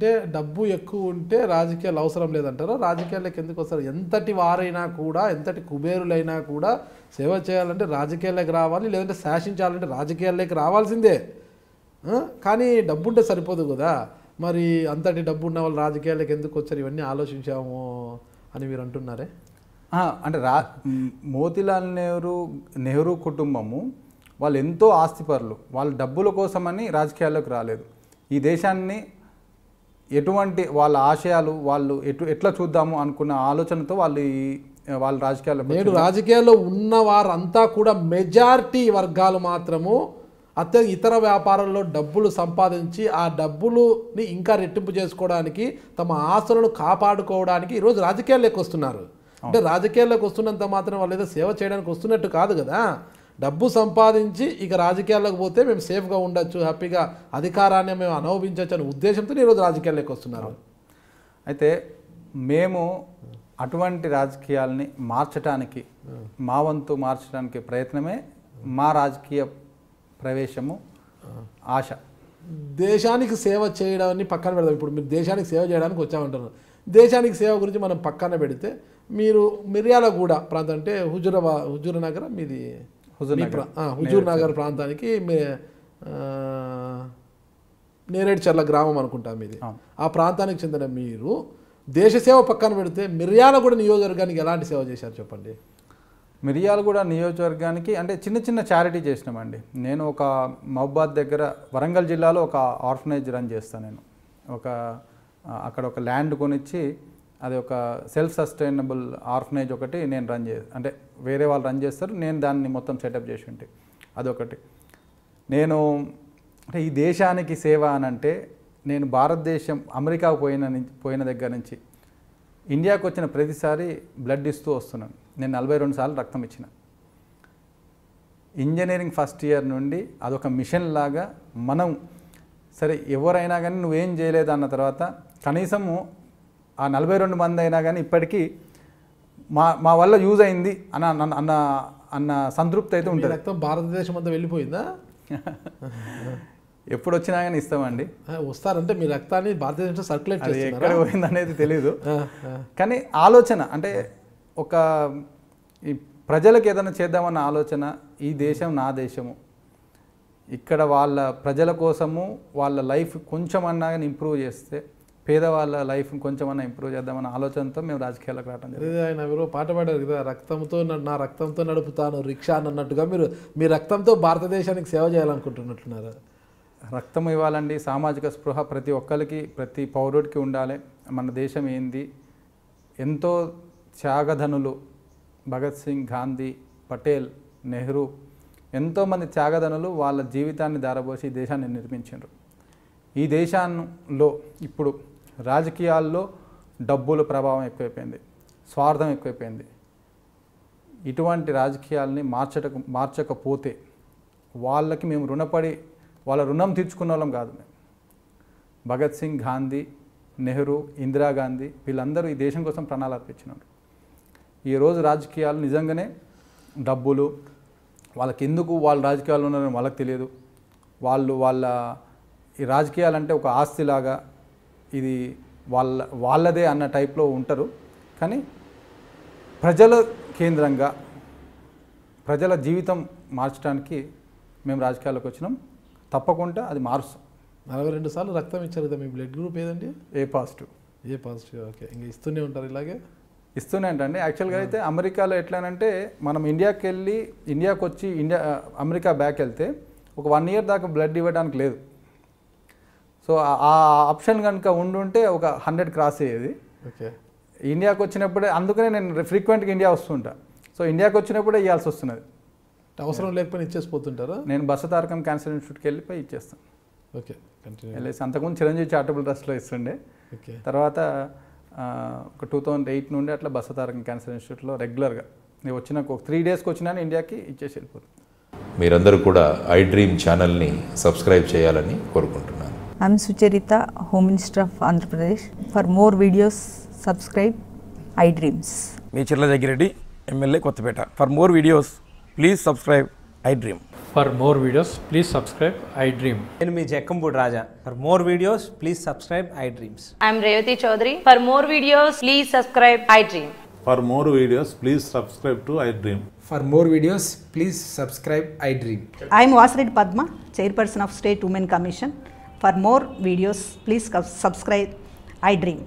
అంటే డబ్బు ఎక్కువ ఉంటే రాజకీయాలు అవసరం లేదంటారా? రాజకీయాలకు ఎందుకు వస్తారు? ఎంతటి వారైనా కూడా, ఎంతటి కుబేరులైనా కూడా సేవ చేయాలంటే రాజకీయాల్లోకి రావాలి, లేదంటే శాసించాలంటే రాజకీయాల్లోకి రావాల్సిందే. కానీ డబ్బు ఉంటే సరిపోదు కదా. మరి అంతటి డబ్బు ఉన్న వాళ్ళు రాజకీయాలకు ఎందుకు వచ్చారు? ఇవన్నీ ఆలోచించాము అని మీరు అంటున్నారే. అంటే మోతీలాల్ నెహ్రూ కుటుంబము వాళ్ళు ఎంతో ఆస్తిపరులు. వాళ్ళ డబ్బుల కోసమని రాజకీయాల్లోకి రాలేదు. ఈ దేశాన్ని ఎటువంటి వాళ్ళ ఆశయాలు వాళ్ళు ఎట్లా చూద్దాము అనుకున్న ఆలోచనతో వాళ్ళ రాజకీయాల్లో నేడు రాజకీయాల్లో ఉన్న వారంతా కూడా మెజారిటీ వర్గాలు మాత్రము ఇతర వ్యాపారాల్లో డబ్బులు సంపాదించి ఆ డబ్బులుని ఇంకా రెట్టింపు చేసుకోవడానికి, తమ ఆస్తులను కాపాడుకోవడానికి ఈరోజు రాజకీయాల్లోకి వస్తున్నారు. అంటే రాజకీయాల్లోకి వస్తున్నంత మాత్రం వాళ్ళు ఏదో సేవ చేయడానికి వస్తున్నట్టు కాదు కదా. డబ్బు సంపాదించి ఇక రాజకీయాల్లోకి పోతే మేము సేఫ్గా ఉండొచ్చు, హ్యాపీగా అధికారాన్ని మేము అనుభవించవచ్చు అనే ఉద్దేశంతో ఈరోజు రాజకీయాల్లోకి వస్తున్నారు. అయితే మేము అటువంటి రాజకీయాలని మార్చడానికి, మా వంతు మార్చడానికి ప్రయత్నమే మా రాజకీయ ప్రవేశము, ఆశ. దేశానికి సేవ చేయడాన్ని పక్కన పెడదాం. ఇప్పుడు మీరు దేశానికి సేవ చేయడానికి వచ్చామంటున్నారు. దేశానికి సేవ గురించి మనం పక్కన పెడితే, మీరు మిర్యాలగూడ ప్రాంతం అంటే హుజూర్ నగర్ మీది, హుజూర్ నగర్ ప్రాంతానికి నేరేడ్చర్ల గ్రామం అనుకుంటాం మీది. ఆ ప్రాంతానికి చెందిన మీరు దేశ సేవ పక్కన పెడితే మిర్యాలగూడ నియోజకవర్గానికి ఎలాంటి సేవ చేశారు చెప్పండి? మిర్యాలగూడ నియోజకవర్గానికి అంటే చిన్న చిన్న చారిటీ చేసినామండి. నేను ఒక మహబాద్ దగ్గర వరంగల్ జిల్లాలో ఒక ఆర్ఫనైజ్ రన్ చేస్తాను. నేను అక్కడ ఒక ల్యాండ్ కొనిచ్చి అది ఒక సెల్ఫ్ సస్టైనబుల్ ఆర్ఫనైజ్ ఒకటి నేను అంటే వేరే వాళ్ళు రన్ చేస్తారు, నేను దాన్ని మొత్తం సెటప్ చేసి ఉంటే అదొకటి. నేను అంటే ఈ దేశానికి సేవ అని అంటే, నేను భారతదేశం అమెరికాకు పోయిన దగ్గర నుంచి ఇండియాకు వచ్చిన ప్రతిసారి బ్లడ్ ఇస్తూ వస్తున్నాను. నేను 42 సార్లు రక్తం ఇచ్చిన. ఇంజనీరింగ్ ఫస్ట్ ఇయర్ నుండి అదొక మిషన్ లాగా మనం సరే ఎవరైనా కానీ నువ్వేం చేయలేదు అన్న తర్వాత కనీసము ఆ 42 మంది అయినా కానీ ఇప్పటికీ మా వల్ల యూజ్ అయింది అన్న సంతృప్తి అయితే ఉంటుంది. రక్తం భారతదేశం అంతా వెళ్ళిపోయిందా? ఎప్పుడు వచ్చినా కానీ ఇస్తామండి. వస్తారంటే మీ రక్తాన్ని భారతదేశంలో సర్క్యులేట్ చేస్తున్నారు. ఎక్కడ పోయింది అనేది తెలీదు. కానీ ఆలోచన అంటే ఈ ప్రజలకు ఏదైనా చేద్దామన్న ఆలోచన, ఈ దేశం నా దేశము, ఇక్కడ వాళ్ళ ప్రజల కోసము వాళ్ళ లైఫ్ కొంచెమన్నా కానీ ఇంప్రూవ్ చేస్తే, పేదవాళ్ళ లైఫ్ కొంచెమన్నా ఇంప్రూవ్ చేద్దామన్న ఆలోచనతో మేము రాజకీయాలకు రావడం జరిగింది. ఆయన ఎవరో పాట పాడారు కదా, నా రక్తంతో నడుపుతాను రిక్షా అన్నట్టుగా మీరు మీ రక్తంతో భారతదేశానికి సేవ చేయాలనుకుంటున్నట్టున్నారు. రక్తం ఇవ్వాలండి. సామాజిక స్పృహ ప్రతి ఒక్కరికి, ప్రతి పౌరుడికి ఉండాలి. మన దేశం ఏంది, ఎంతో త్యాగధనులు భగత్ సింగ్, గాంధీ, పటేల్, నెహ్రూ, ఎంతోమంది త్యాగధనులు వాళ్ళ జీవితాన్ని ధారపోసి ఈ దేశాన్ని నిర్మించారు. ఈ దేశంలో ఇప్పుడు రాజకీయాల్లో డబ్బుల ప్రభావం ఎక్కువైపోయింది, స్వార్థం ఎక్కువైపోయింది. ఇటువంటి రాజకీయాల్ని మార్చకపోతే వాళ్ళకి మేము రుణపడి వాళ్ళ రుణం తీర్చుకున్న వాళ్ళం కాదు. మేము భగత్ సింగ్, గాంధీ, నెహ్రూ, ఇందిరాగాంధీ వీళ్ళందరూ ఈ దేశం కోసం ప్రాణాలు అర్పించినారు. ఈరోజు రాజకీయాలు నిజంగానే డబ్బులు, వాళ్ళకి ఎందుకు వాళ్ళ రాజకీయాలు ఉన్నారని వాళ్ళకి తెలియదు. వాళ్ళ ఈ రాజకీయాలంటే ఒక ఆస్తిలాగా ఇది వాళ్ళదే అన్న టైప్లో ఉంటారు. కానీ ప్రజల కేంద్రంగా ప్రజల జీవితం మార్చడానికి మేము రాజకీయాల్లోకి వచ్చినాం. తప్పకుండా అది మారుస్తాం. 42 సార్లు రక్తం ఇచ్చారు కదా. మీ బ్లడ్ గ్రూప్ ఏదండి? ఏ పాజిటివ్. ఓకే. ఇంకా ఇస్తూనే ఉంటారు ఇలాగే? ఇస్తూనే ఉంటాండి. యాక్చువల్గా అయితే అమెరికాలో ఎట్లానంటే, మనం ఇండియాకి వచ్చి అమెరికా బ్యాక్ వెళ్తే ఒక 1 ఇయర్ దాకా బ్లడ్ ఇవ్వడానికి లేదు. సో ఆ ఆప్షన్ కనుక ఉండుంటే ఒక 100 క్రాస్ అయ్యేది. ఓకే. ఇండియాకి వచ్చినప్పుడే, అందుకనే నేను ఫ్రీక్వెంట్గా ఇండియా వస్తుంటా. సో ఇండియాకి వచ్చినప్పుడే ఇవ్వాల్సి వస్తున్నది. అవసరం లేకపోయినా ఇచ్చేసిపోతుంటారా? నేను బసతారకం క్యాన్సర్ ఇన్స్టిట్యూట్కి వెళ్ళిపోయి ఇచ్చేస్తాను. ఓకే. వెళ్ళేసి అంతకుముందు చిరంజీవి చారిటబుల్ ట్రస్ట్లో ఇస్తుండే. ఓకే. తర్వాత ఒక 2008 నుండి అట్లా బసతారకం క్యాన్సర్ ఇన్స్టిట్యూట్లో రెగ్యులర్గా నేను వచ్చిన ఒక 3 డేస్కి వచ్చినా ఇండియాకి ఇచ్చేసి వెళ్ళిపోతుంది. మీరందరూ కూడా ఐ డ్రీమ్ ఛానల్ని సబ్స్క్రైబ్ చేయాలని కోరుకుంటున్నాను. I'm Sucharitha, home minister of Andhra Pradesh. For more videos subscribe I dreams. Me Chirla Jaggi Reddy, MLA Kothapeta. For more videos please subscribe I dream. For more videos, please subscribe iDream. నేను మీ జక్కంపూడి రాజా. For more videos please subscribe I dreams. I'm Revati Chaudhary. For more videos, please subscribe iDream. For more videos, please subscribe to iDream. For more videos, please subscribe iDream. I am Vasireddy Padma, Chairperson of State Women Commission. For more videos, please subscribe iDream.